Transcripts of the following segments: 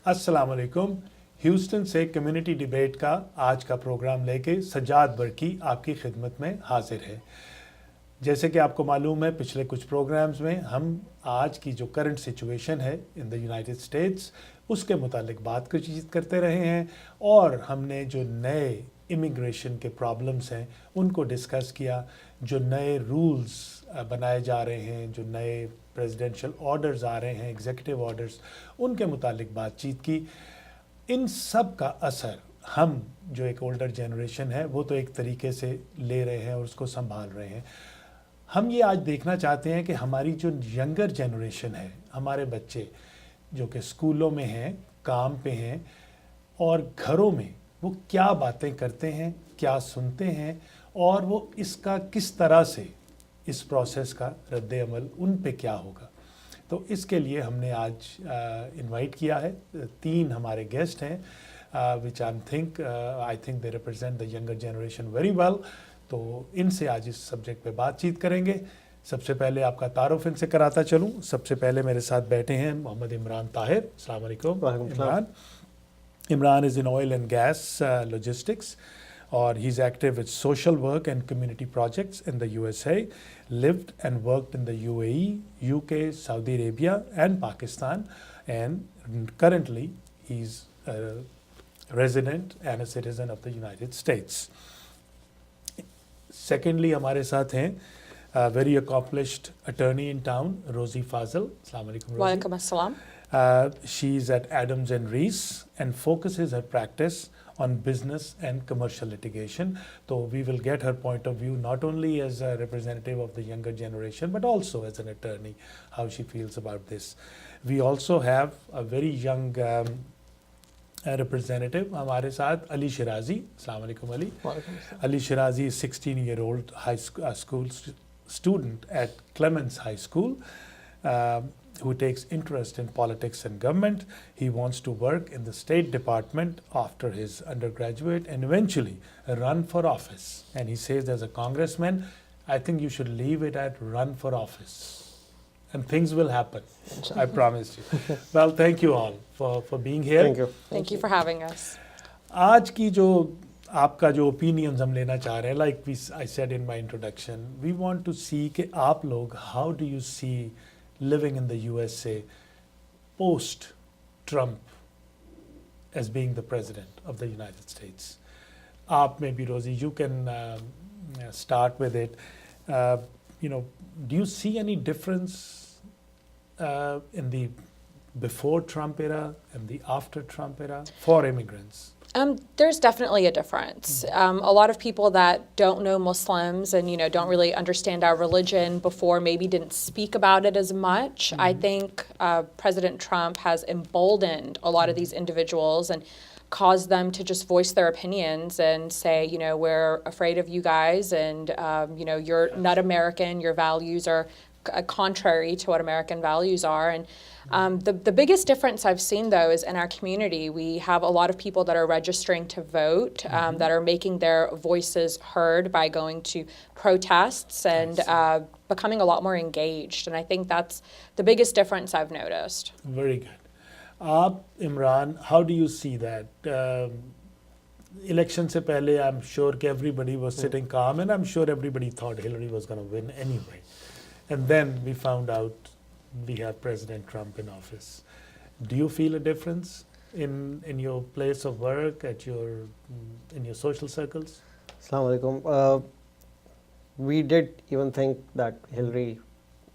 अस्सलाम वालेकुम। ह्यूस्टन से कम्युनिटी डिबेट का आज का प्रोग्राम लेके सज्जाद बरकी आपकी खिदमत में हाजिर है। जैसे कि आपको मालूम है, पिछले कुछ प्रोग्राम्स में हम आज की जो करंट सिचुएशन है इन द यूनाइटेड स्टेट्स उसके मुतालिक बात करते रहे हैं और हमने जो नए इमिग्रेशन के प्रॉब्लम्स हैं उनको डिस्कस किया। जो नए रूल्स बनाए जा रहे हैं, जो नए प्रेसिडेंशियल ऑर्डर्स आ रहे हैं, एग्जीक्यूटिव ऑर्डर्स, उनके मुतालिक बातचीत की। इन सब का असर हम जो एक ओल्डर जनरेशन है वो तो एक तरीके से ले रहे हैं और उसको संभाल रहे हैं। हम ये आज देखना चाहते हैं कि हमारी जो यंगर जनरेशन है, हमारे बच्चे जो कि स्कूलों में हैं, काम पे हैं और घरों में, वो क्या बातें करते हैं, क्या सुनते हैं और वो इसका किस तरह से इस प्रोसेस का रद्द अमल उन पे क्या होगा। तो इसके लिए हमने आज इनवाइट किया है 3 हमारे गेस्ट हैं which I think they represent the younger generation very well. तो इनसे आज इस सब्जेक्ट पे बातचीत करेंगे। सबसे पहले आपका तारुफ इनसे कराता चलूँ। सबसे पहले मेरे साथ बैठे हैं मोहम्मद इमरान ताहिर। अस्सलाम वालेकुम Imran. Imran is in oil and gas logistics or he's active with social work and community projects in the USA, lived and worked in the UAE, UK, Saudi Arabia and Pakistan, and currently he's a resident and a citizen of the United States. Secondly, हमारे साथ हैं very accomplished attorney in town, Rosie Fazal. Assalamu alaikum, Rosie. Walaikum assalam. She's at Adams and Reese and focuses her practice on business and commercial litigation. So we will get her point of view not only as a representative of the younger generation but also as an attorney, how she feels about this. We also have a very young representative हमारे साथ, Ali Shirazi. Assalamu alaikum, Ali. Ali Shirazi is 16-year-old high school student at Clements High School. Who takes interest in politics and government. He wants to work in the State Department after his undergraduate and eventually run for office. And he says, as a congressman, I think you should leave it at run for office. And things will happen. I promise you. Well, thank you all for being here. Thank you. Thank you for having us. आज की जो आपका जो opinions हम लेना चाह रहे हैं, like I said in my introduction, we want to see कि आप लोग, how do you see living in the USA post-Trump as being the president of the United States? Maybe Rosie, you can start with it. Do you see any difference in the before Trump era and the after Trump era for immigrants? There's definitely a difference. A lot of people that don't know Muslims and don't really understand our religion before maybe didn't speak about it as much. I think President Trump has emboldened a lot of these individuals and caused them to just voice their opinions and say, we're afraid of you guys and you're not American, your values are contrary to what American values are. And the biggest difference I've seen, though, is in our community. We have a lot of people that are registering to vote, that are making their voices heard by going to protests and becoming a lot more engaged. And I think that's the biggest difference I've noticed. Very good. Imran, how do you see that? Election se pehle, I'm sure everybody was sitting calm and I'm sure everybody thought Hillary was going to win anyway. And then we found out we have President Trump in office. Do you feel a difference in your place of work, in your social circles? Assalamu alaikum. We did even think that Hillary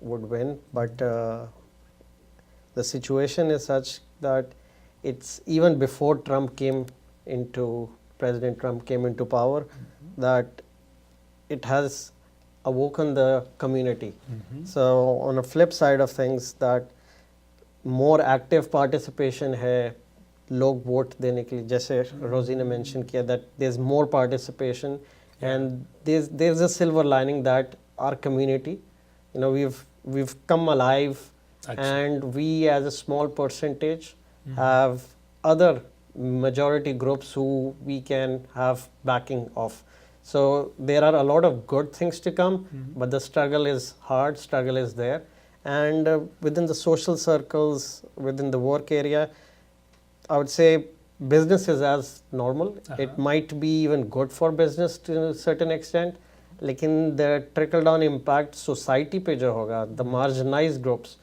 would win, but the situation is such that it's even before President Trump came into power, that it has awoken the community. So on a flip side of things, that more active participation hai log vote dene ke liye, jaise Rosie ne mention kiya, that there's more participation and there's a silver lining that our community, we've come alive. And we as a small percentage have other majority groups who we can have backing of. So there are a lot of good things to come, but the struggle is hard, struggle is there. And within the social circles, within the work area, I would say business is as normal. Uh-huh. It might be even good for business to a certain extent. लेकिन the trickle down impact society पे जो होगा, the marginalized groups,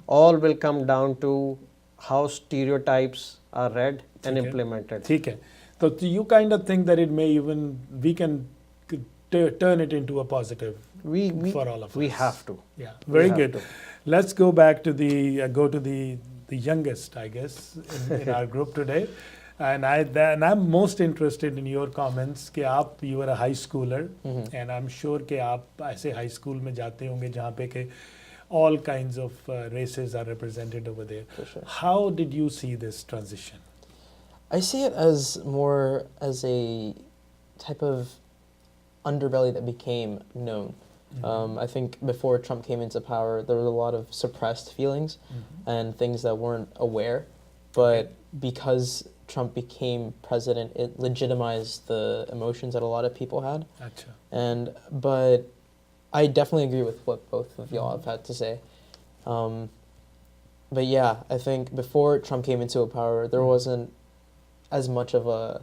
all will come down to how stereotypes are read and implemented. ठीक है. So you kind of think that it may even, we can turn it into a positive for all of us. We have to. Yeah, very have good. to. Let's go back to the youngest, I guess, in our group today. And I'm most interested in your comments कि आप you are a high schooler and I'm sure कि आप ऐसे high school में जाते होंगे जहाँ पे कि all kinds of races are represented over there. For sure. How did you see this transition? I see it as more as a type of underbelly that became known. I think before Trump came into power, there was a lot of suppressed feelings and things that weren't aware. But because Trump became president, it legitimized the emotions that a lot of people had. Achha. But I definitely agree with what both of y'all have had to say. But yeah, I think before Trump came into power, there wasn't as much of a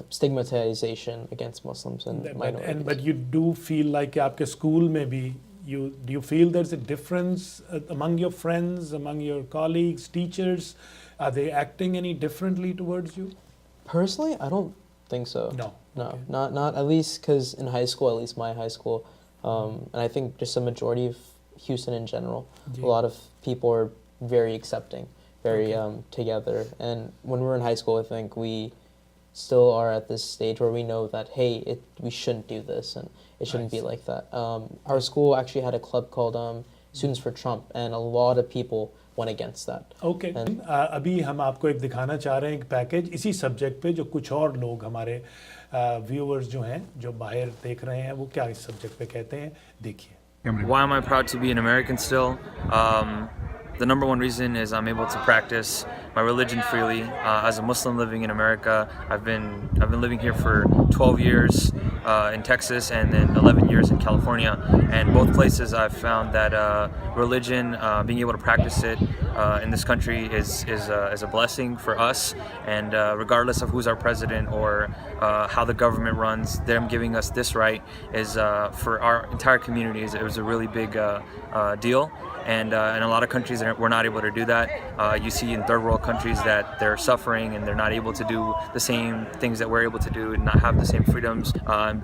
stigmatization against Muslims and minorities. But you do feel like आपके school में भी do you feel there's a difference among your friends, among your colleagues, teachers? Are they acting any differently towards you? Personally, I don't think so. No. No, Okay. not at least because in high school, at least my high school, and I think just a majority of Houston in general, Yeah. a lot of people are very accepting, very together. And when we're in high school, I think we still are at this stage where we know that, hey, we shouldn't do this and it shouldn't be like that. Our school actually had a club called Students for Trump, and a lot of people went against that. Okay. अभी हम आपको एक दिखाना चाह रहे हैं एक package इसी सब्जेक्ट पे जो कुछ और लोग हमारे व्यूअर्स जो हैं जो बाहर देख रहे हैं वो क्या इस सब्जेक्ट पे कहते हैं देखिए. Why am I proud to be an American still? The number one reason is I'm able to practice my religion freely. As a Muslim living in America, I've been living here for 12 years in Texas and then 11 years in California. And both places I've found that religion, being able to practice it in this country is a blessing for us. And regardless of who's our president or how the government runs, them giving us this right is for our entire communities. It was a really big deal. And in a lot of countries, we're not able to do that. You see in third world countries that they're suffering and they're not able to do the same things that we're able to do and not have the same freedoms.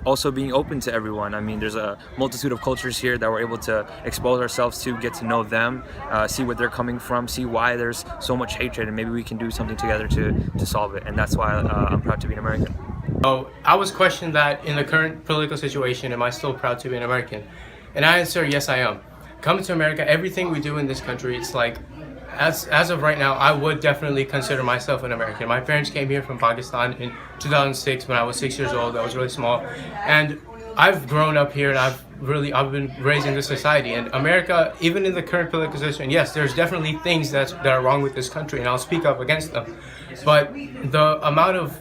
Also being open to everyone. I mean, there's a multitude of cultures here that we're able to expose ourselves to, get to know them, see where they're coming from, see why there's so much hatred, and maybe we can do something together to solve it. And that's why I'm proud to be an American. Oh, I was questioned that in the current political situation, am I still proud to be an American? And I answer, yes, I am. Coming to America, everything we do in this country, it's like, as of right now, I would definitely consider myself an American. My parents came here from Pakistan in 2006 when I was 6 years old. I was really small. And I've grown up here and I've been raised in this society. And America, even in the current political situation, yes, there's definitely things that are wrong with this country and I'll speak up against them. But the amount of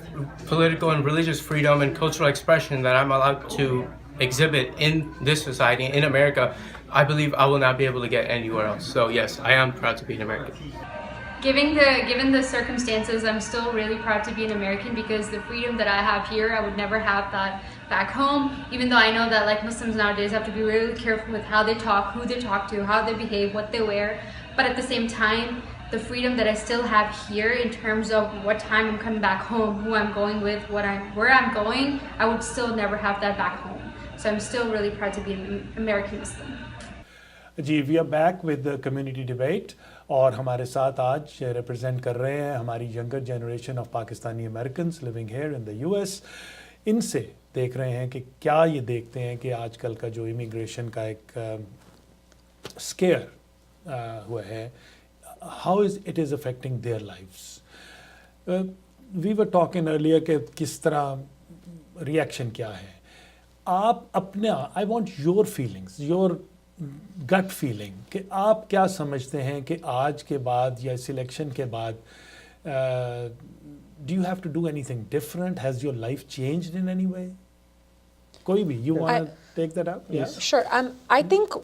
political and religious freedom and cultural expression that I'm allowed to exhibit in this society, in America, I believe I will not be able to get anywhere else. So yes, I am proud to be an American. Given the circumstances, I'm still really proud to be an American because the freedom that I have here, I would never have that back home. Even though I know that like Muslims nowadays have to be really careful with how they talk, who they talk to, how they behave, what they wear. But at the same time, the freedom that I still have here in terms of what time I'm coming back home, who I'm going with, where I'm going, I would still never have that back home. So I'm still really proud to be an American Muslim. जी we are back with the community debate और हमारे साथ आज represent कर रहे हैं हमारी younger generation of Pakistani Americans living here in the US. इनसे देख रहे हैं कि क्या ये देखते हैं कि आजकल का जो इमिग्रेशन का एक स्केयर हुआ है, how is it is affecting their lifes. We were talking earlier कि किस तरह रिएक्शन क्या है. आप अपने I want your feelings, your gut feeling कि आप क्या समझते हैं कि आज के बाद या सिलेक्शन के बाद do you have to do anything different? Has your life changed in any way? कोई भी, you want to take that up? Sure. I think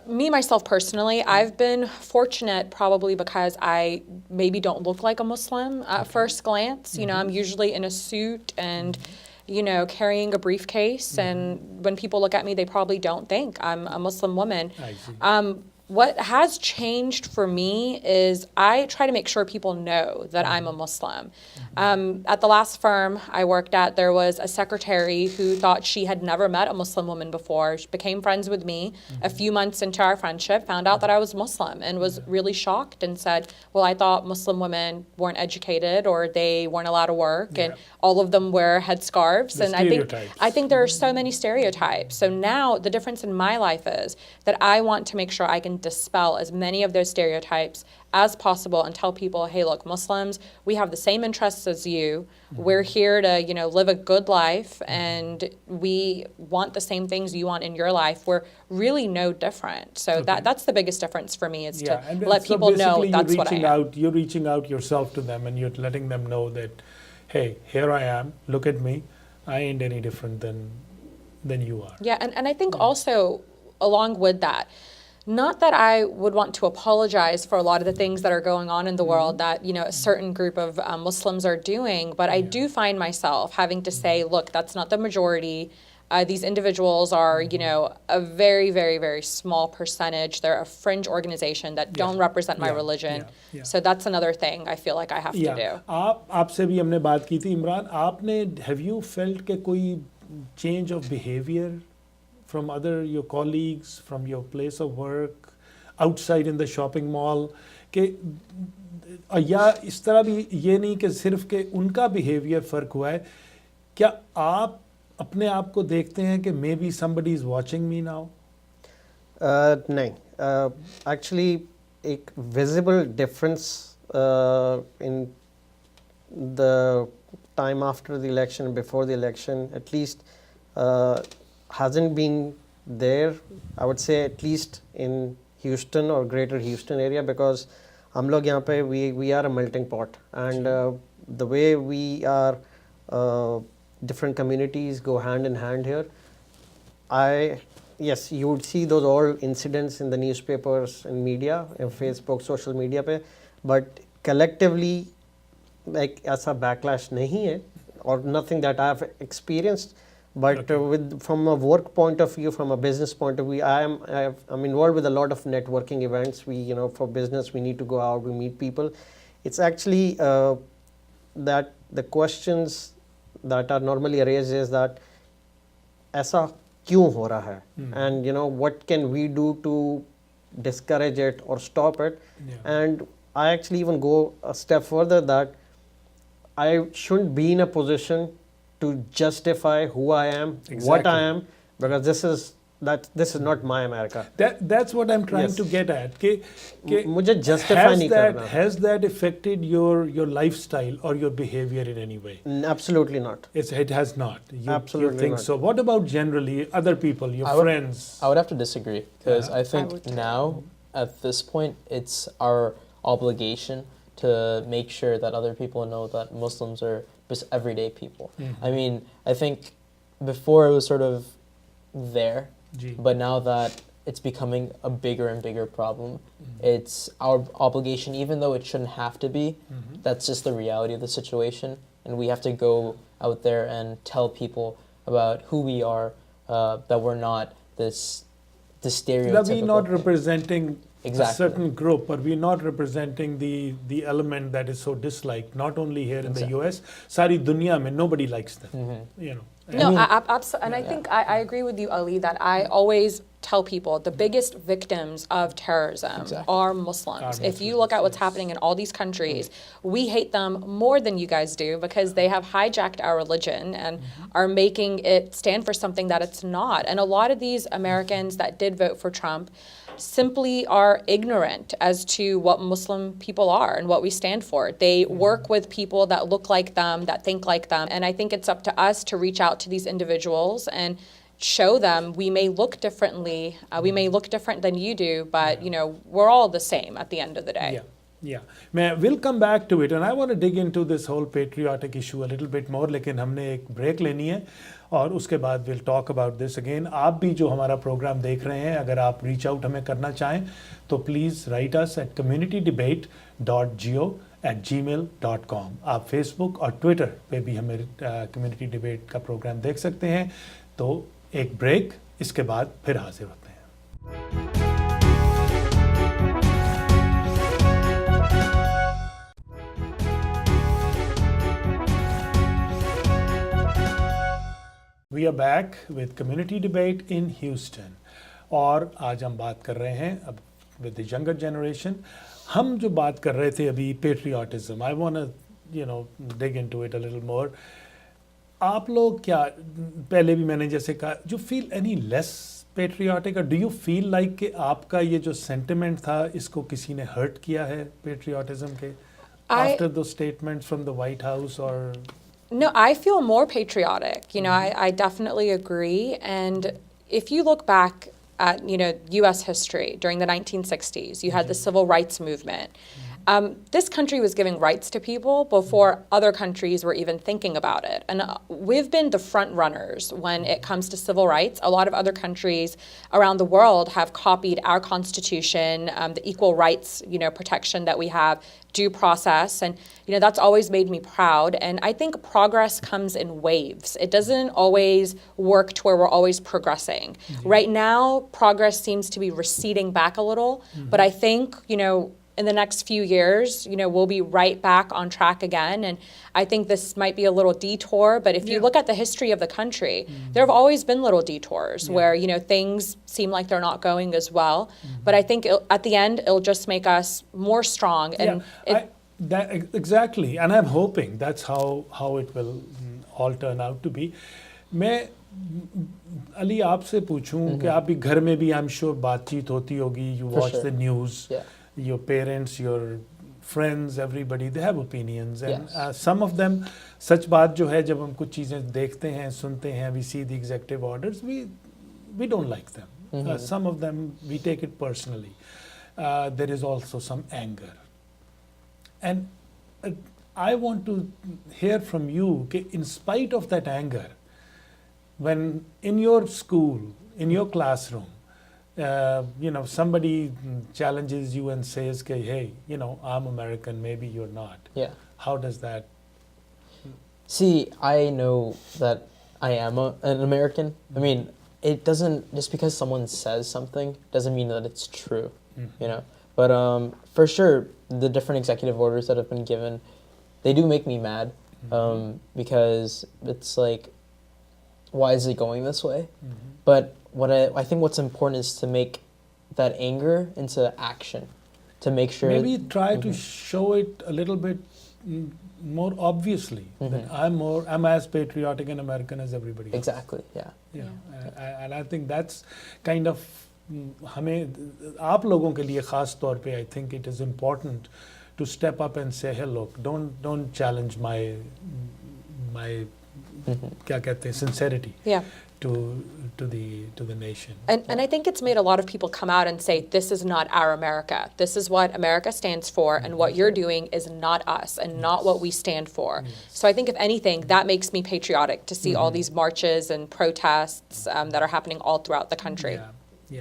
Me, myself personally, I've been fortunate probably because I maybe don't look like a Muslim at first glance. You know, I'm usually in a suit and, you know, carrying a briefcase. And when people look at me, they probably don't think I'm a Muslim woman. I see. What has changed for me is I try to make sure people know that I'm a Muslim. At the last firm I worked at, there was a secretary who thought she had never met a Muslim woman before. She became friends with me a few months into our friendship, found out that I was Muslim, and was really shocked and said, well, I thought Muslim women weren't educated or they weren't allowed to work, and all of them wear headscarves. The And stereotypes. I think there are so many stereotypes. So now the difference in my life is that I want to make sure I can dispel as many of those stereotypes as possible and tell people, hey, look, Muslims, we have the same interests as you. We're here to, you know, live a good life, and we want the same things you want in your life. We're really no different. So that's the biggest difference for me, is to and let so people know basically that's you're what I reaching am. out, you're reaching out yourself to them, and you're letting them know that, hey, here I am, look at me, I ain't any different than you are. Yeah, and I think also along with that, not that I would want to apologize for a lot of the things that are going on in the world that, you know, a certain group of Muslims are doing, but I do find myself having to say, look, that's not the majority. These individuals are, you know, a very, very, very small percentage. They're a fringe organization that don't represent my religion. So that's another thing I feel like I have to do. आपसे भी हमने बात की थी इमरान, आपने have you felt कि कोई change of behavior from other your colleagues, from your place of work, outside in the shopping mall, कि या इस तरह भी ये नहीं कि सिर्फ कि उनका behavior फ़र्क हुआ है, क्या आप अपने आप को देखते हैं कि maybe somebody is watching me now? नहीं, actually एक visible difference in the time after the election, before the election, at least hasn't been there, I would say, at least in Houston or greater Houston area, because हम लोग यहाँ पे we are a melting pot, and the way we are different communities go hand in hand here. Yes, you would see those all incidents in the newspapers and media, in Facebook, social media पे, but collectively like ऐसा backlash नहीं है, or nothing that I've experienced. But from a work point of view, from a business point of view, I'm involved with a lot of networking events. We, you know, for business, we need to go out, we meet people. It's actually that the questions that are normally raised is that ऐसा क्यों हो रहा है, and you know, what can we do to discourage it or stop it? And I actually even go a step further, that I shouldn't be in a position to justify who I am, what I am, because this is not my America. That's what I'm trying to get at. कि मुझे justify नहीं करना. Has that affected your lifestyle or your behavior in any way? Absolutely not. It has not. Absolutely you think not. so? What about generally other people, your friends? I would have to disagree, because I I think would too. now, at this point, it's our obligation to make sure that other people know that Muslims are just everyday people. I mean, I think before it was sort of there, but now that it's becoming a bigger and bigger problem, it's our obligation, even though it shouldn't have to be, that's just the reality of the situation, and we have to go out there and tell people about who we are, that we're not this stereotypical That we're not thing. representing Exactly. a certain group, but we're not representing the element that is so disliked, not only here in the US, सारी दुनिया में nobody likes them, you know. No, absolutely. And I think I agree with you, Ali, that I always tell people the biggest victims of terrorism are Muslims. If you look at what's happening in all these countries, we hate them more than you guys do, because they have hijacked our religion and are making it stand for something that it's not. And a lot of these Americans that did vote for Trump simply are ignorant as to what Muslim people are and what we stand for. They work with people that look like them, that think like them, and I think it's up to us to reach out to these individuals and show them we may look differently, we may look different than you do, but you know, we're all the same at the end of the day. We'll come back to it and I want to dig into this whole patriotic issue a little bit more, लेकिन हमने एक break लेनी है और उसके बाद we'll talk about this again. आप भी जो हमारा प्रोग्राम देख रहे हैं, अगर आप रीच आउट हमें करना चाहें तो please write us at communitydebate.geo@gmail.com. आप फेसबुक और ट्विटर पे भी हमें कम्युनिटी डिबेट का प्रोग्राम देख सकते हैं. तो एक ब्रेक, इसके बाद फिर हाजिर होते हैं. We are back with community debate in Houston. और आज हम बात कर रहे हैं अब with the younger generation. हम जो बात कर रहे थे अभी patriotism. I want to dig into it a little more. आप लोग क्या, पहले भी मैंने जैसे कहा, you feel any less patriotic or do you feel like कि आपका ये जो sentiment था इसको किसी ने hurt किया है patriotism के after those statements from the White House or? No, I feel more patriotic. I definitely agree. And if you look back at, U.S. history during the 1960s, you had the civil rights movement. This country was giving rights to people before other countries were even thinking about it. And we've been the front runners when it comes to civil rights. A lot of other countries around the world have copied our constitution, the equal rights, protection that we have, due process. And, that's always made me proud. And I think progress comes in waves. It doesn't always work to where we're always progressing. Right now, progress seems to be receding back a little. But I think, in the next few years, we'll be right back on track again. And I think this might be a little detour, but if you look at the history of the country, there have always been little detours where, things seem like they're not going as well. But I think at the end, it'll just make us more strong. And exactly. And I'm hoping that's how it will all turn out to be. मैं अली आपसे पूछूं कि आप भी घर में भी I'm sure बातचीत होती होगी, you watch the news. Your parents, your friends, everybody, they have opinions. And some of them, सच बात जो है, जब हम कुछ चीज़ें देखते हैं, सुनते हैं, we see the executive orders, we don't like them. Some of them, we take it personally. There is also some anger. And I want to hear from you, कि in spite of that anger, when in your school, in your classroom, somebody challenges you and says, hey, I'm American, maybe you're not. Yeah. How does that? See, I know that I am an American. I mean, it doesn't, just because someone says something doesn't mean that it's true, But for sure, the different executive orders that have been given, they do make me mad because it's like, why is it going this way? But what I think what's important is to make that anger into action, to make sure. Maybe try to show it a little bit more obviously. That I'm as patriotic and American as everybody else. Exactly. Yeah. And I think that's kind of हमें आप लोगों के लिए खास तौर पे I think it is important to step up and say, hey, look, don't challenge my क्या कहते हैं sincerity. To the nation. And I think it's made a lot of people come out and say, this is not our America. This is what America stands for, and what you're doing is not us and not what we stand for. So I think, if anything, that makes me patriotic to see all these marches and protests that are happening all throughout the country.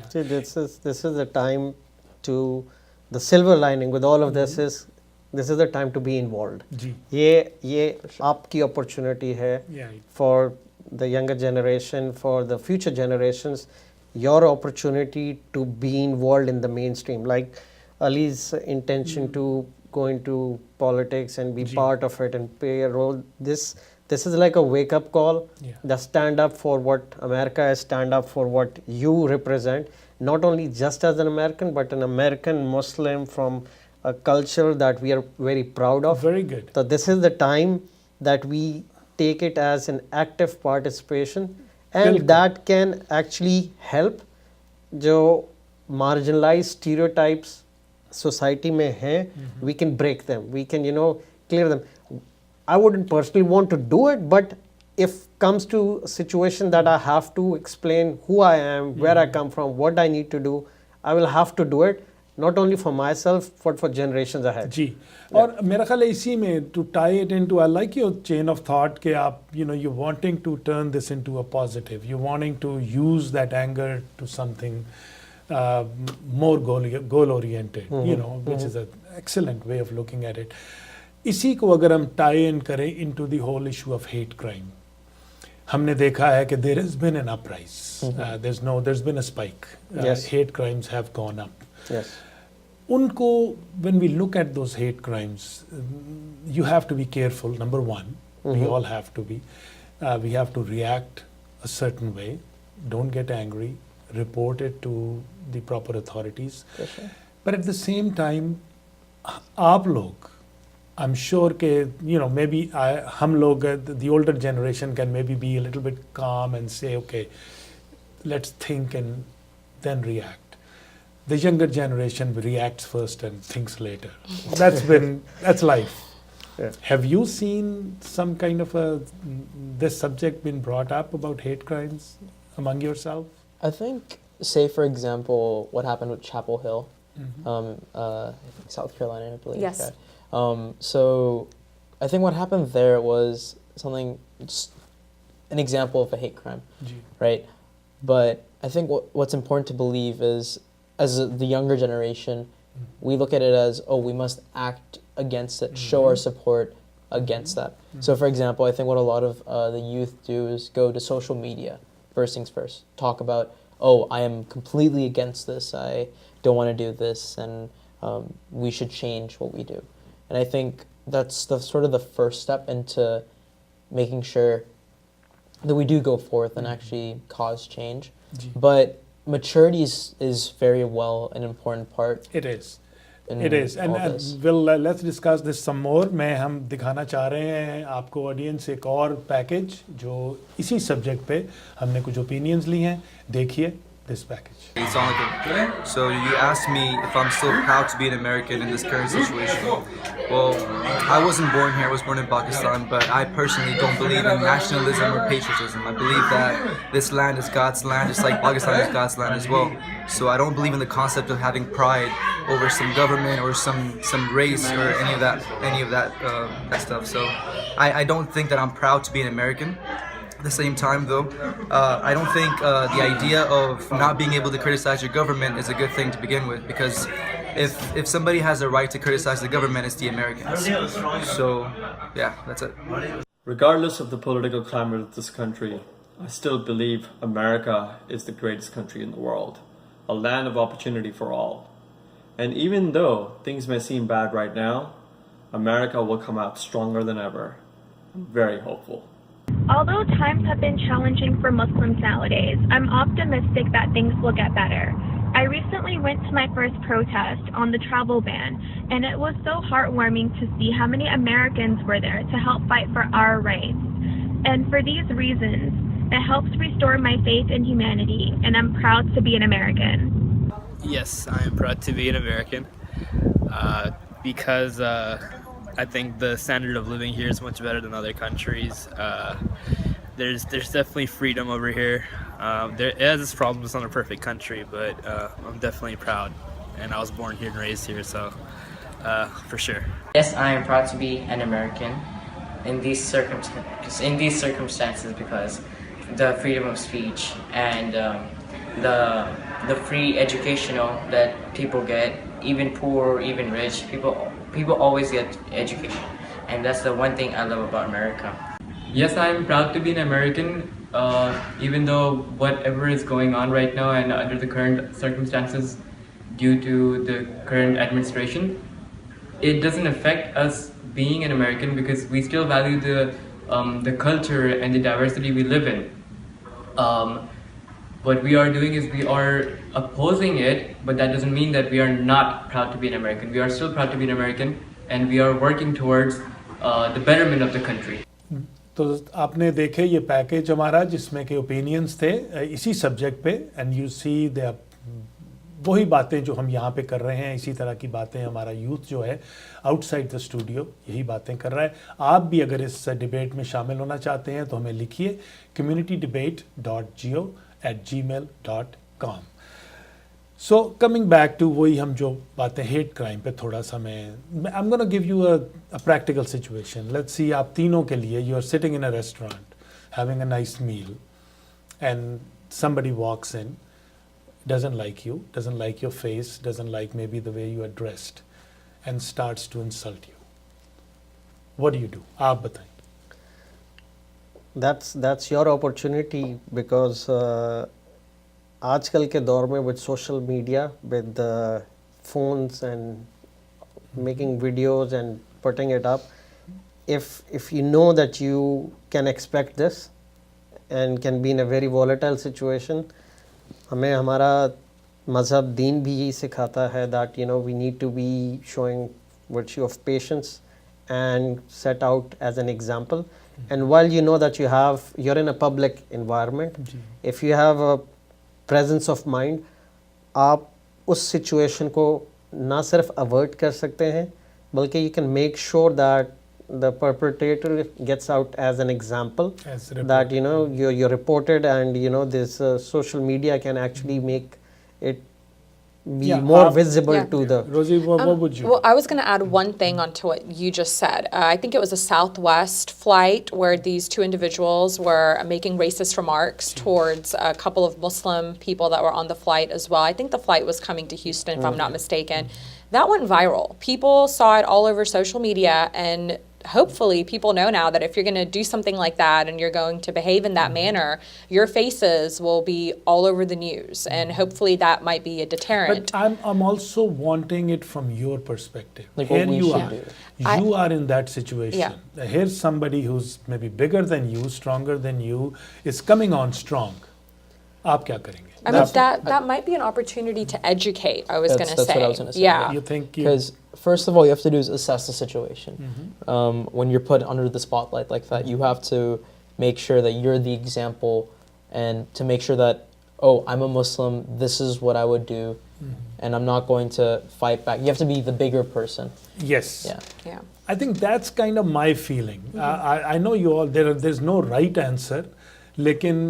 See, this is the time to, the silver lining with all of this is the time to be involved. ये आपकी opportunity है for the younger generation, for the future generations, your opportunity to be involved in the mainstream. Like Ali's intention to go into politics and be part of it and play a role. This is like a wake-up call. The stand up for what America is, stand up for what you represent, not only just as an American, but an American Muslim from a culture that we are very proud of. Very good. So this is the time that we take it as an active participation, and that can actually help जो marginalized stereotypes society में हैं, we can break them, we can clear them. I wouldn't personally want to do it, but if comes to a situation that I have to explain who I am, where I come from, what I need to do, I will have to do it. not only for myself but for generations ahead. जी और मेरा ख्याल है इसी में to tie it into I like your chain of thought कि आप you wanting to turn this into a positive, you wanting to use that anger to something more goal oriented, which is an excellent way of looking at it. इसी को अगर हम tie in करें into the whole issue of hate crime, हमने देखा है कि there has been an uprise, there's been a spike, Yes. hate crimes have gone up. Yes. उनको when we look at those hate crimes, you have to be careful. Number one, we all have to be. We have to react a certain way. Don't get angry. Report it to the proper authorities. For sure. But at the same time, आप लोग, I'm sure के maybe हम लोग the older generation can maybe be a little bit calm and say, okay, let's think and then react. The younger generation reacts first and thinks later. That's life. Yeah. Have you seen some kind of this subject been brought up about hate crimes among yourself? I think, say for example, what happened with Chapel Hill, I think South Carolina, I believe. Yes. Yeah. So I think what happened there was something, just an example of a hate crime, right? But I think what's important to believe is, as the younger generation, we look at it as, oh, we must act against it, show our support against that. So for example, I think what a lot of the youth do is go to social media, first things first, talk about, oh, I am completely against this, I don't want to do this, and we should change what we do. And I think that's sort of the first step into making sure that we do go forth and actually cause change. But maturity is very well an important part. It is. in It is. all And this. let's discuss this some more. हम दिखाना चाह रहे हैं आपको audience एक और package जो इसी सब्जेक्ट पे हमने कुछ ओपिनियंस ली हैं. देखिए this package. So you asked me if I'm still proud to be an American in this current situation. Well, I wasn't born here, I was born in Pakistan, but I personally don't believe in nationalism or patriotism. I believe that this land is God's land, just like Pakistan is God's land as well. So I don't believe in the concept of having pride over some government or some race or any of that stuff. So I don't think that I'm proud to be an American. At the same time, though, I don't think the idea of not being able to criticize your government is a good thing to begin with, because if somebody has a right to criticize the government, it's the Americans. So, yeah, that's it. Regardless of the political climate of this country, I still believe America is the greatest country in the world, a land of opportunity for all. And even though things may seem bad right now, America will come out stronger than ever. I'm very hopeful. Although times have been challenging for Muslims nowadays, I'm optimistic that things will get better. I recently went to my first protest on the travel ban, and it was so heartwarming to see how many Americans were there to help fight for our rights. And for these reasons, it helps restore my faith in humanity, and I'm proud to be an American. Yes, I am proud to be an American because I think the standard of living here is much better than other countries. There's definitely freedom over here. It has its problems. It's not a perfect country, but I'm definitely proud. And I was born here and raised here, so for sure. Yes, I am proud to be an American in these circumstances because the freedom of speech and the free educational that people get, even poor, even rich, people always get education, and that's the one thing I love about America. Yes, I am proud to be an American, even though whatever is going on right now and under the current circumstances due to the current administration, it doesn't affect us being an American because we still value the culture and the diversity we live in. What we are doing is we are opposing it, but that doesn't mean that we are not proud to be an American. We are still proud to be an American, and we are working towards the betterment of the country. तो आपने देखे ये package हमारा जिसमें के opinions थे इसी subject पे, एंड यू सी दे वही बातें जो हम यहाँ पे कर रहे हैं, इसी तरह की बातें हमारा यूथ जो है आउटसाइड द स्टूडियो यही बातें कर रहा है. आप भी अगर इस डिबेट में शामिल होना चाहते हैं तो हमें लिखिए communitydebate.geo@gmail.com. So coming back to वही हम जो बातें हेट क्राइम पे थोड़ा सा मैं I am gonna give you a practical situation. Let's see आप तीनों के लिए you are sitting in a restaurant having a nice meal and somebody walks in, doesn't like you, doesn't like your face, doesn't like maybe the way you are dressed, and starts to insult you. What do you do? आप बताएं. That's your opportunity because आजकल के दौर में with social media, with the phones and making videos and putting it up, if you know that you can expect this and can be in a very volatile situation, हमें हमारा मज़हब दीन भी यही सिखाता है that you know we need to be showing virtue of patience and set out as an example. And while you know that you're in a public environment, if you have a presence of mind, आप उस situation को ना सिर्फ avoid कर सकते हैं बल्कि you can make sure that the perpetrator gets out as an example, that you know you're reported, and you know this social media can actually make it be more visible to the. Rosie, what would you? Well, I was going to add one thing onto what you just said. I think it was a Southwest flight where these two individuals were making racist remarks towards a couple of Muslim people that were on the flight as well. I think the flight was coming to Houston, if I'm not mistaken. That went viral. People saw it all over social media, and hopefully people know now that if you're going to do something like that and you're going to behave in that manner, your faces will be all over the news, and hopefully that might be a deterrent. But I'm also wanting it from your perspective. Like Here what we you should are. do. You are in that situation. Here's somebody who's maybe bigger than you, stronger than you, is coming on strong. आप क्या करेंगे? I mean, that might be an opportunity to educate, I was going to say. That's what I was going to say. Yeah. You think Because first of all, you have to do is assess the situation. When you're put under the spotlight like that, you have to make sure that you're the example, and to make sure that, oh, I'm a Muslim, this is what I would do, and I'm not going to fight back. You have to be the bigger person. Yes. Yeah. I think that's kind of my feeling. I know you all, there's no right answer, लेकिन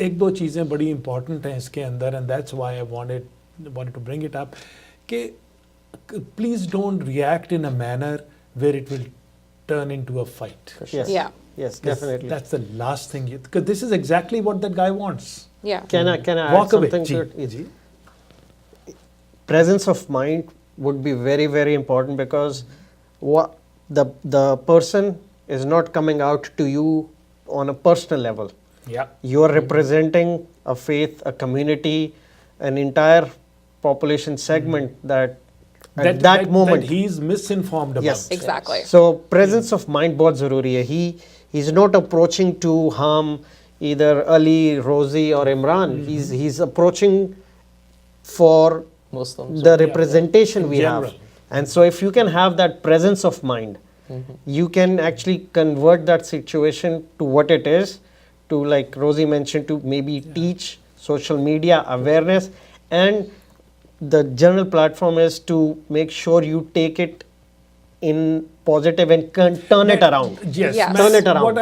एक दो चीज़ें बड़ी important हैं इसके अंदर, and that's why I wanted to bring it up, कि please don't react in a manner where it will turn into a fight. Yes. Yeah. Yes, definitely. That's the last thing because this is exactly what that guy wants. Yeah. Can I Walk add away. something to ji, it? Ji. Presence of mind would be very, very important, because what the person is not coming out to you on a personal level. Yeah. You are representing a faith, a community, an entire population segment that at that moment that he's misinformed about. Yes. Exactly. So presence of mind बहुत ज़रूरी है. He's not approaching to harm either Ali, Rosie or Imran. He's approaching for Muslims. the representation we general. have. And so if you can have that presence of mind, you can actually convert that situation to what it is, to, like Rosie mentioned, to maybe teach social media awareness, and the general platform is to make sure you take it in positive and turn it around. Yes, Yes. Turn it around.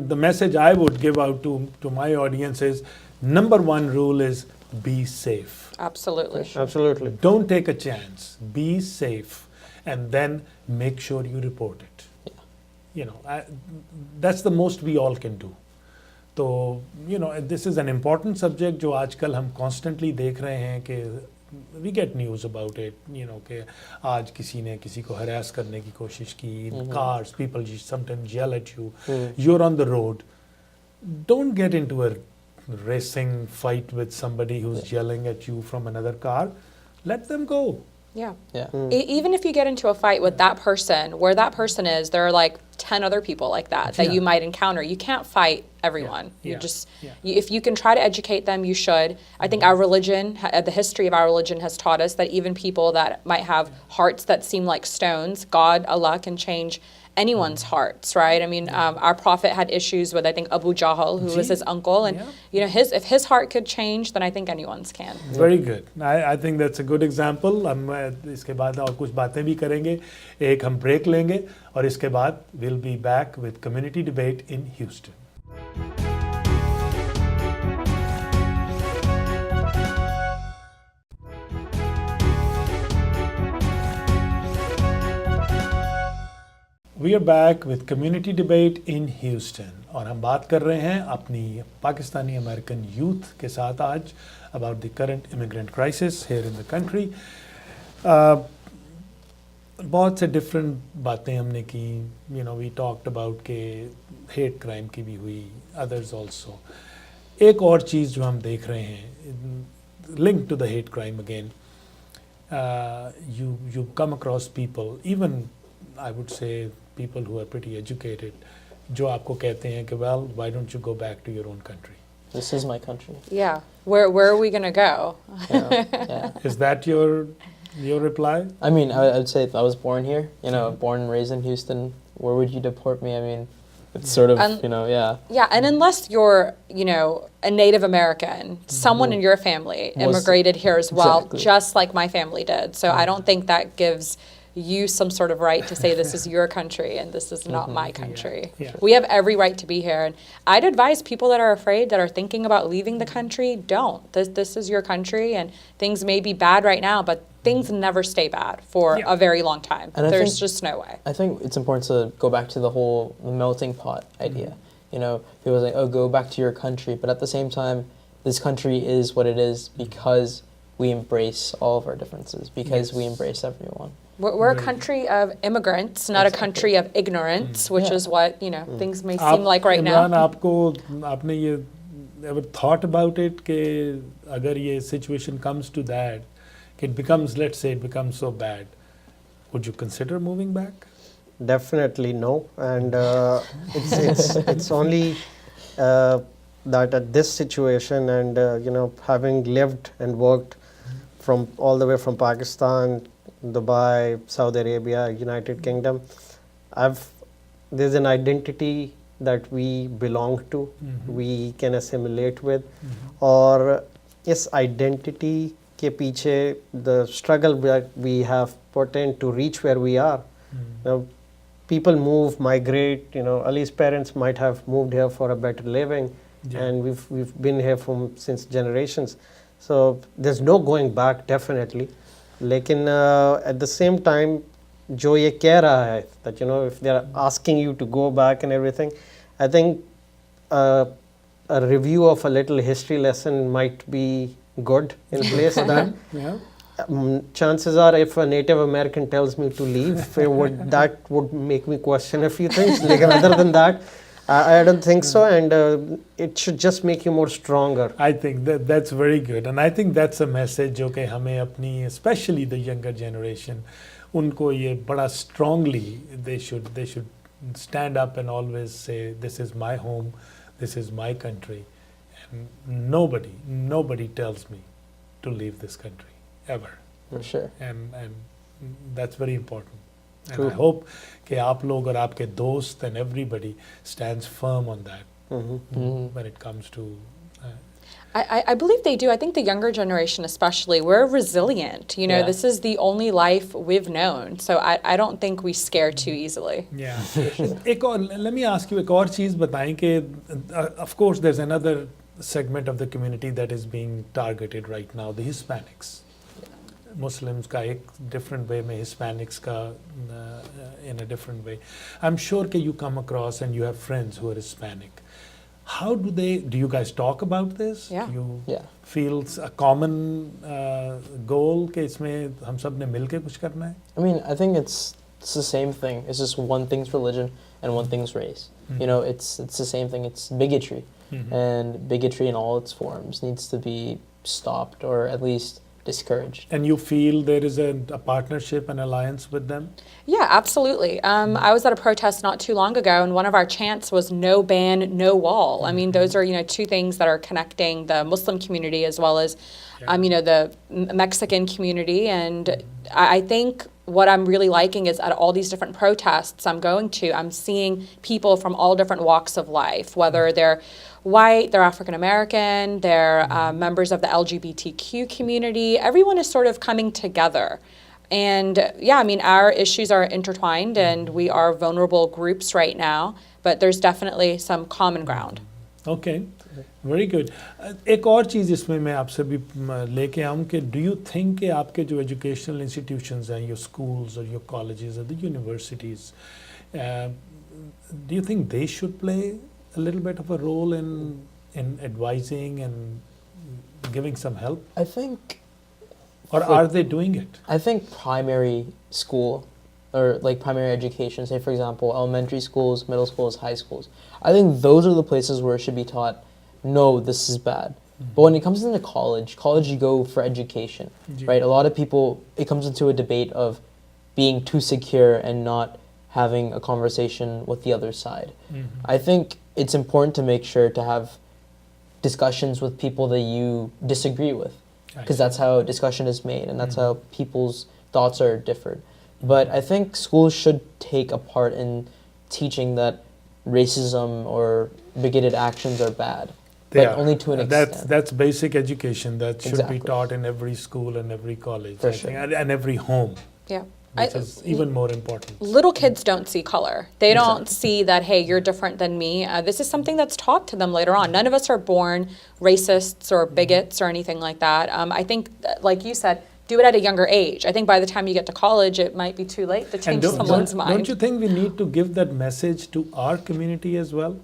The message I would give out to my audience is, number one rule is be safe. Absolutely. Absolutely. Don't take a chance. Be safe, and then make sure you report it. You know, that's the most we all can do. So, you know, this is an important subject जो आजकल हम constantly देख रहे हैं कि we get news about it, you know, कि आज किसी ने किसी को harass करने की कोशिश की, in cars, people sometimes yell at you, you're on the road. Don't get into a racing fight with somebody who's yelling at you from another car. Let them go. Yeah. Yeah. Even if you get into a fight with that person, where that person is, there are like 10 other people like that Yeah. you might encounter. You can't fight everyone. Yeah. You just, Yeah. if you can try to educate them, you should. I think our religion, the history of our religion has taught us that even people that might have hearts that seem like stones, God, Allah can change anyone's hearts, right? I mean, our prophet had issues with, I think, Abu Jahl, who was his uncle, and you know, if his heart could change, then I think anyone's can. Very good. I think that's a good example. हम इसके बाद और कुछ बातें भी करेंगे. एक हम break लेंगे और इसके बाद we'll be back with community debate in Houston. We are back with community debate in Houston और हम बात कर रहे हैं अपनी पाकिस्तानी अमेरिकन यूथ के साथ आज about the current immigrant crisis here in the country. बहुत से different बातें हमने की, you know, we talked about के hate crime की भी हुई, others also. एक और चीज़ जो हम देख रहे हैं, linked to the hate crime again, you come across people, even I would say people who are pretty educated, जो आपको कहते हैं कि well, why don't you go back to your own country? This is my country. Yeah. Where are we going to go? Yeah. Is that your reply? I mean, I'd say if I was born here, you know, born and raised in Houston, where would you deport me? I mean, it's sort of, you know, yeah. Yeah, and unless you're, you know, a Native American, someone in your family immigrated here as well, Exactly. just like my family did. So I don't think that gives you some sort of right to say this is your country and this is not my country. Yeah. We have every right to be here. And I'd advise people that are afraid, that are thinking about leaving the country, don't. This is your country, and things may be bad right now, but things never stay bad for a very long time. And I There's think- just no way. I think it's important to go back to the whole melting pot idea. You know, people say, oh, go back to your country. But at the same time, this country is what it is because we embrace all of our differences, because we embrace everyone. We're a country of immigrants, not a country of ignorance, which is what, you know, things may seem like right Imran, now. आपने ये ever thought about it कि अगर ये situation comes to that, it becomes, let's say it becomes so bad, would you consider moving back? Definitely no, and it's only that at this situation, and you know, having lived and worked from all the way from Pakistan, Dubai, Saudi Arabia, United Kingdom, there's an identity that we belong to, we can assimilate with, or yes, identity के पीछे the struggle that we have put in to reach where we are. Now, people move, migrate. You know, Ali's parents might have moved here for a better living, and we've been here since generations. So there's no going back, definitely. लेकिन at the same time, जो ये कह रहा है that, you know, if they're asking you to go back and everything, I think a review of a little history lesson might be good in place. That chances are, if a Native American tells me to leave, that would make me question a few things. Like, other than that, I don't think so, and it should just make you more stronger. I think that's very good, and I think that's a message जो कि हमें अपनी, especially the younger generation, उनको ये बड़ा strongly they should stand up and always say, this is my home, this is my country, and nobody tells me to leave this country ever. For sure. And that's very important. And True. I hope कि आप लोग और आपके दोस्त and everybody stands firm on that when it comes to. I believe they do. I think the younger generation especially, we're resilient. You know, Yeah. this is the only life we've known. So I don't think we scare too easily. Yeah. एक और, let me ask you एक और चीज़ बताएं कि of course there's another segment of the community that is being targeted right now, the Hispanics. Muslims का एक different way में, Hispanics का in a different way. I'm sure कि you come across and you have friends who are Hispanic. How do you guys talk about this? Yeah. You Yeah. feel a common goal कि इसमें हम सब ने मिलके कुछ करना है? I mean, I think it's the same thing. It's just one thing's religion and one thing's race. You know, it's the same thing. It's bigotry, and bigotry in all its forms needs to be stopped or at least discouraged. And you feel there is a partnership and alliance with them? Yeah, absolutely. I was at a protest not too long ago, and one of our chants was "No ban, no wall." I mean, those are, you know, two things that are connecting the Muslim community as well as, you know, the Mexican community. And I think what I'm really liking is at all these different protests I'm going to, I'm seeing people from all different walks of life, whether they're white, they're African American, they're members of the LGBTQ community. Everyone is sort of coming together. And yeah, I mean, our issues are intertwined and we are vulnerable groups right now, but there's definitely some common ground. Okay, very good. एक और चीज़ इसमें मैं आपसे भी लेके आऊँ कि do you think कि आपके जो educational institutions हैं, your schools or your colleges or the universities, Uh, do you think they should play a little bit of a role in advising and giving some help, I think, or are they doing it? I think primary school or like primary education, say for example, elementary schools, middle schools, high schools, I think those are the places where it should be taught, no, this is bad. But when it comes into college you go for education, right? A lot of people, it comes into a debate of being too secure and not having a conversation with the other side. I think it's important to make sure to have discussions with people that you disagree with, because that's how discussion is made and that's how people's thoughts are different. But I think schools should take a part in teaching that racism or bigoted actions are bad, but only to an extent. That's basic education that should Exactly. be taught in every school and every college, For I sure. think, and every home, Yeah. which is even more important. Little kids don't see color. They don't see that, hey, you're different than me. This is something that's taught to them later on. None of us are born racists or bigots or anything like that. I think, like you said, do it at a younger age. I think by the time you get to college, it might be too late to change someone's mind. Don't you think we need to give that message to our community as well,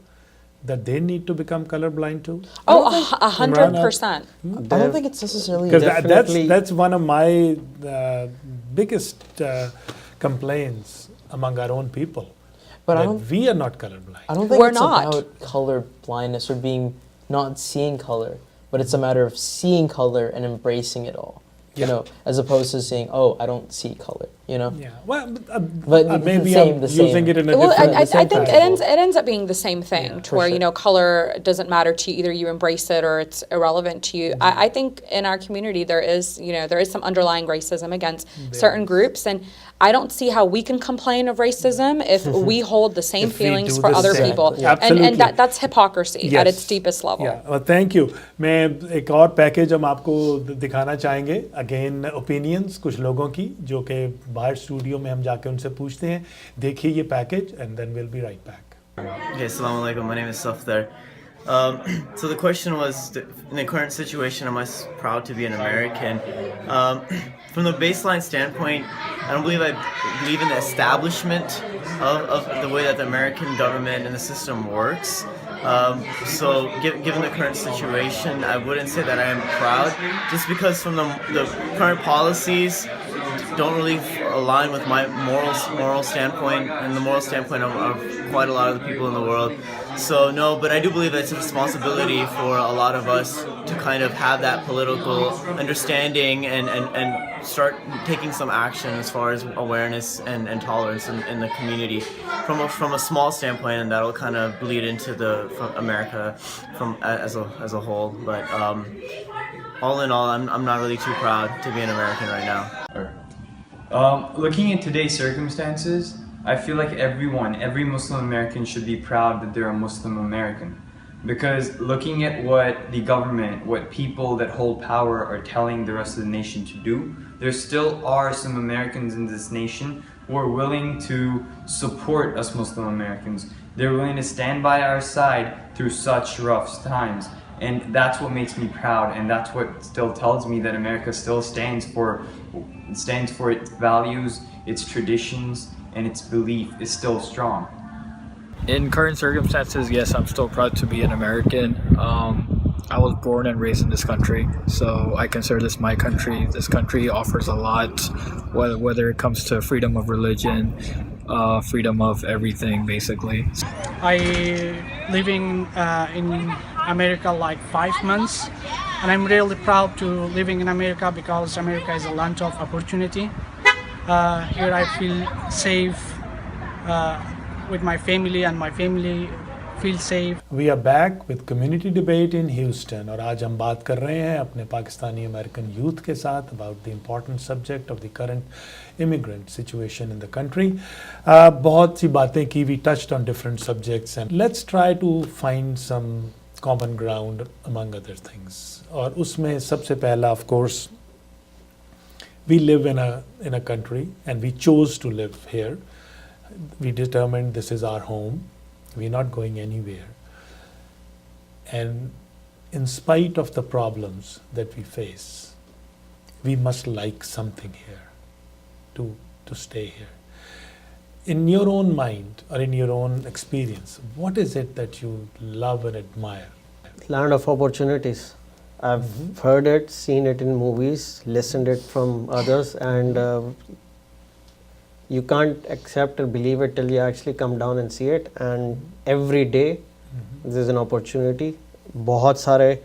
that they need to become colorblind too? Oh, 100%. I don't think it's necessarily Because that's one of my biggest complaints among our own people. But I that don't- we are not colorblind. I don't think We're it's not. about color blindness or being not seeing color, but it's a matter of seeing color and embracing it all. You know, as opposed to saying, "Oh, I don't see color." You know. Yeah. Well, But it's maybe the I'm same. using it in a Well, different I think context. it ends up being the same thing, to for where, sure. you know, color doesn't matter to you. Either you embrace it or it's irrelevant to you. I think in our community there is some underlying racism against certain groups, and I don't see how we can complain of racism if we hold the same If we feelings do for the other same. people. Absolutely. And that's hypocrisy at Yes. its deepest level. well, thank you. मैं एक और package हम आपको दिखाना चाहेंगे, again opinions कुछ लोगों की जो कि बाहर स्टूडियो में हम जाके उनसे पूछते हैं. देखिए ये package and then will be right back. Okay, assalamu alaikum. My name is Safdar. So the question was, in the current situation, am I proud to be an American? From the baseline standpoint, I don't believe I believe in the establishment of the way that the American government and the system works. So given the current situation, I wouldn't say that I am proud, just because from the current policies don't really align with my moral standpoint and the moral standpoint of quite a lot of the people in the world. So no, but I do believe it's a responsibility for a lot of us to kind of have that political understanding and start taking some action as far as awareness and tolerance in the community from a small standpoint, and that'll kind of bleed into from America as a whole. But all in all, I'm not really too proud to be an American right now. Looking at today's circumstances, I feel like every Muslim American should be proud that they're a Muslim American. Because looking at what the government, what people that hold power are telling the rest of the nation to do, there still are some Americans in this nation who are willing to support us Muslim Americans. They're willing to stand by our side through such rough times. And that's what makes me proud, and that's what still tells me that America still stands for its values, its traditions, and its belief is still strong. In current circumstances, yes, I'm still proud to be an American. I was born and raised in this country, so I consider this my country. This country offers a lot, whether it comes to freedom of religion, freedom of everything, basically. I living in America like 5 months, and I'm really proud to living in America because America is a land of opportunity. Here I feel safe with my family, and my family feel safe. We are back with community debate in Houston, और आज हम बात कर रहे हैं अपने Pakistani American youth के साथ about the important subject of the current immigrant situation in the country. बहुत सी बातें की, we touched on different subjects, and let's try to find some common ground among other things. और उसमें सबसे पहला, of course, we live in a country and we chose to live here. We determined this is our home. We're not going anywhere. And in spite of the problems that we face, we must like something here to stay here. In your own mind or in your own experience, what is it that you love and admire? Land of opportunities. I've heard it, seen it in movies, listened it from others, and you can't accept or believe it till you actually come down and see it. And every day there's an opportunity. बहुत सारे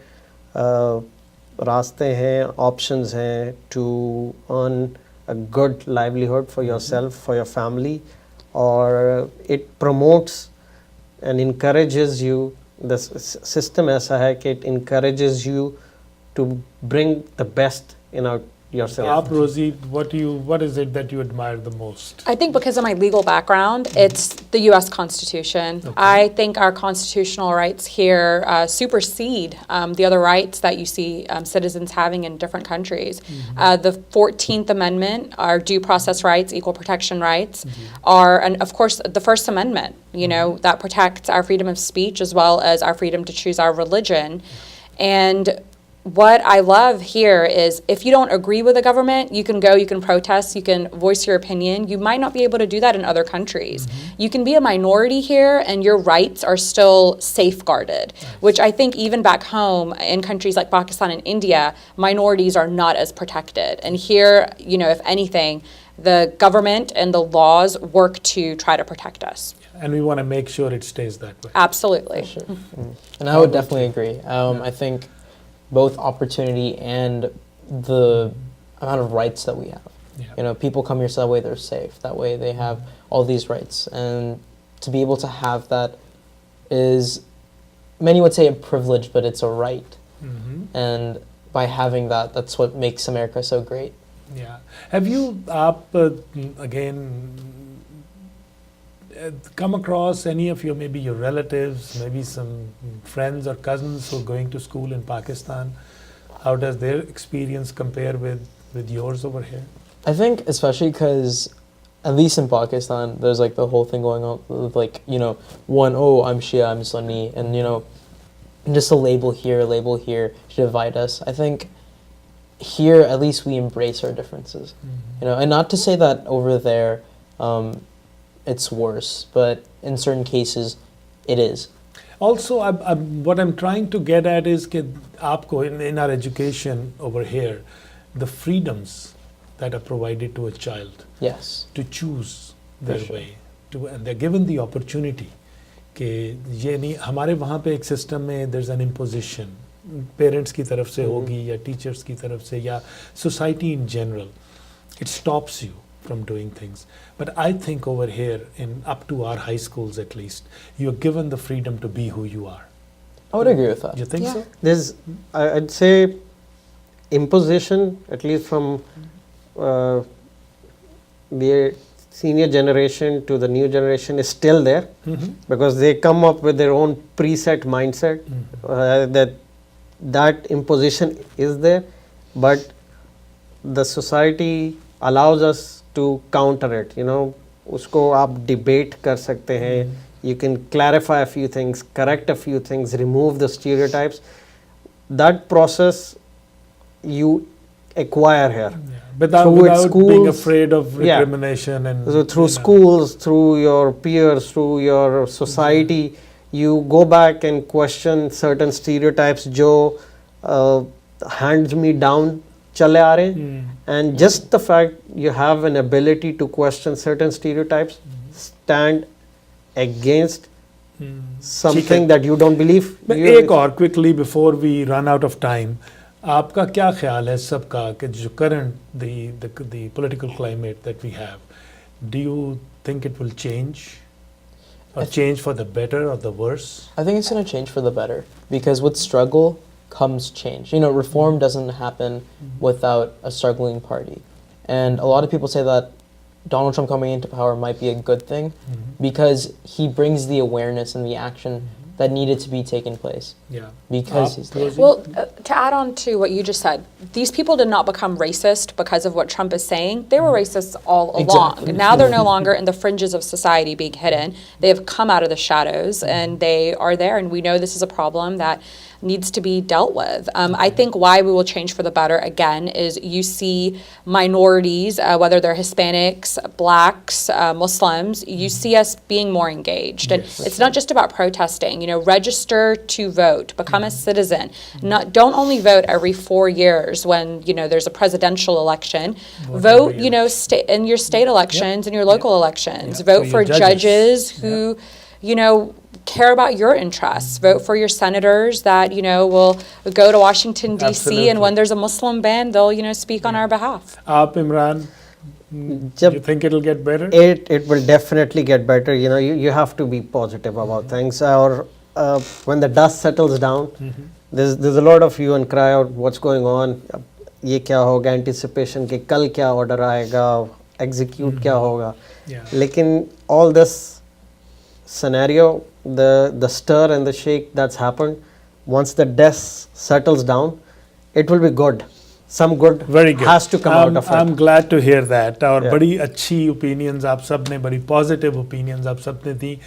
रास्ते हैं, options हैं to earn a good livelihood for yourself, for your family, or it promotes and encourages you. The system ऐसा है कि it encourages you to bring the best in out yourself. Aap, Rosie, what is it that you admire the most? I think because of my legal background, it's the U.S. Constitution. Okay. I think our constitutional rights here supersede the other rights that you see citizens having in different countries. The 14th Amendment, our due process rights, equal protection rights, are, and of course, the First Amendment, you know, that protects our freedom of speech as well as our freedom to choose our religion. And what I love here is if you don't agree with the government, you can go, you can protest, you can voice your opinion. You might not be able to do that in other countries. You can be a minority here and your rights are still safeguarded, which I think even back home in countries like Pakistan and India, minorities are not as protected. And here, you know, if anything, the government and the laws work to try to protect us. And we want to make sure it stays that way. Absolutely. Sure. And I would definitely agree. I think both opportunity and the amount of rights that we have. You know, people come here so that way they're safe. That way they have all these rights. And to be able to have that is, many would say a privilege, but it's a right. And by having that, that's what makes America so great. Yeah. Have you, again, come across any of your, maybe your relatives, maybe some friends or cousins who are going to school in Pakistan? How does their experience compare with yours over here? I think especially because, at least in Pakistan, there's like the whole thing going on with like, you know, I'm Shia, I'm Sunni, and you know, just a label here to divide us. I think here, at least we embrace our differences, you know, and not to say that over there, it's worse, but in certain cases, it is. Also, what I'm trying to get at is that aapko in our education over here, the freedoms that are provided to a child, yes, to choose their way, and they're given the opportunity. कि ये नहीं, हमारे वहाँ पे एक system में there's an imposition, parents की तरफ से होगी या टीचर्स की तरफ से या society in general, it stops you from doing things. But I think over here, up to our high schools at least, you're given the freedom to be who you are. I would agree with that. You think so? There's, I'd say, imposition, at least from the senior generation to the new generation, is still there, because they come up with their own preset mindset, that imposition is there, but the society allows us to counter it. You know, usko aap debate kar sakte hain. You can clarify a few things, correct a few things, remove the stereotypes. That process you acquire here. Without being afraid of recrimination and so through schools, through your peers, through your society, you go back and question certain stereotypes jo hands me down chale aa rahe. And just the fact you have an ability to question certain stereotypes, stand against something that you don't believe. एक और quickly before we run out of time, आपका क्या ख्याल है सबका कि जो current the political climate that we have, do you think it will change or change for the better or the worse? I think it's going to change for the better, because with struggle comes change. You know, reform doesn't happen without a struggling party. And a lot of people say that Donald Trump coming into power might be a good thing because he brings the awareness and the action that needed to be taken place. Yeah. Because he's there. Well, to add on to what you just said, these people did not become racist because of what Trump is saying. They were racists all along. Exactly. Now they're no longer in the fringes of society being hidden. They have come out of the shadows and they are there. And we know this is a problem that needs to be dealt with. I think why we will change for the better again is you see minorities, whether they're Hispanics, Blacks, Muslims, you see us being more engaged. And it's not just about protesting, you know, register to vote, become a citizen. Don't only vote every 4 years when, you know, there's a presidential election. Vote, you know, in your state elections and your local elections. Vote for judges who, you know, care about your interests. Vote for your senators that, you know, will go to Washington, D.C. and when there's a Muslim ban, they'll, you know, speak on our behalf. Imran, do you think it'll get better? It will definitely get better. You know, you have to be positive about things. Or when the dust settles down, there's a lot of hue and cry out what's going on. ये क्या होगा, anticipation कि कल क्या order आएगा, execute क्या होगा. लेकिन all this scenario, the stir and the shake that's happened, once the dust settles down, it will be good. Some good has to come out of it. I'm glad to hear that. और बड़ी अच्छी opinions आप सब ने, बड़ी positive opinions आप सब ने दी.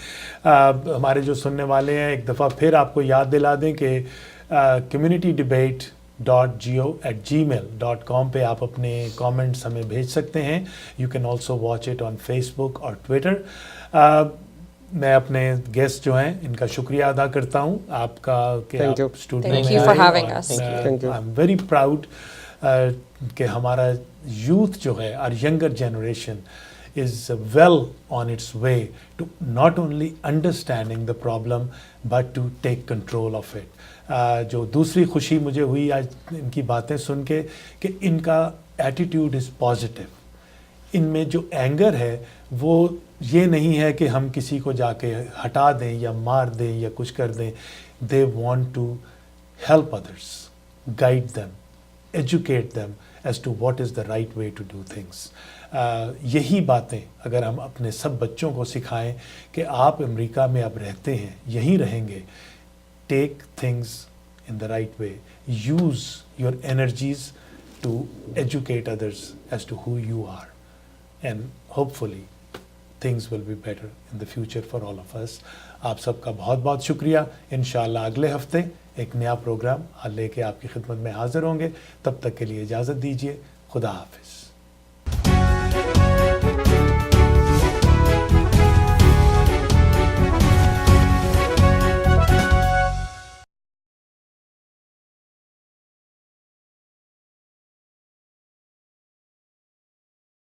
हमारे जो सुनने वाले हैं, एक दफ़ा फिर आपको याद दिला दें कि communitydebate.go@gmail.com पे आप अपने comments हमें भेज सकते हैं. You can also watch it on Facebook और Twitter. मैं अपने गेस्ट जो हैं इनका शुक्रिया अदा करता हूँ आपका कि आप स्टूडियो में आए. Thank you for having us. I'm very proud कि हमारा यूथ जो है, our younger generation is well on its way to not only understanding the problem but to take control of it. जो दूसरी खुशी मुझे हुई आज इनकी बातें सुन के कि इनका attitude is positive. इनमें जो एंगर है वो ये नहीं है कि हम किसी को जाके हटा दें या मार दें या कुछ कर दें. They want to help others, guide them, educate them as to what is the right way to do things. यही बातें अगर हम अपने सब बच्चों को सिखाएं कि आप अमेरिका में अब रहते हैं, यहीं रहेंगे, take things in the right way, use your energies to educate others as to who you are, and hopefully things will be better in the future for all of us. आप सबका बहुत बहुत शुक्रिया. इंशाल्लाह अगले हफ्ते एक नया प्रोग्राम लेके आपकी खिदमत में हाजिर होंगे. तब तक के लिए इजाज़त दीजिए. खुदा हाफिज़.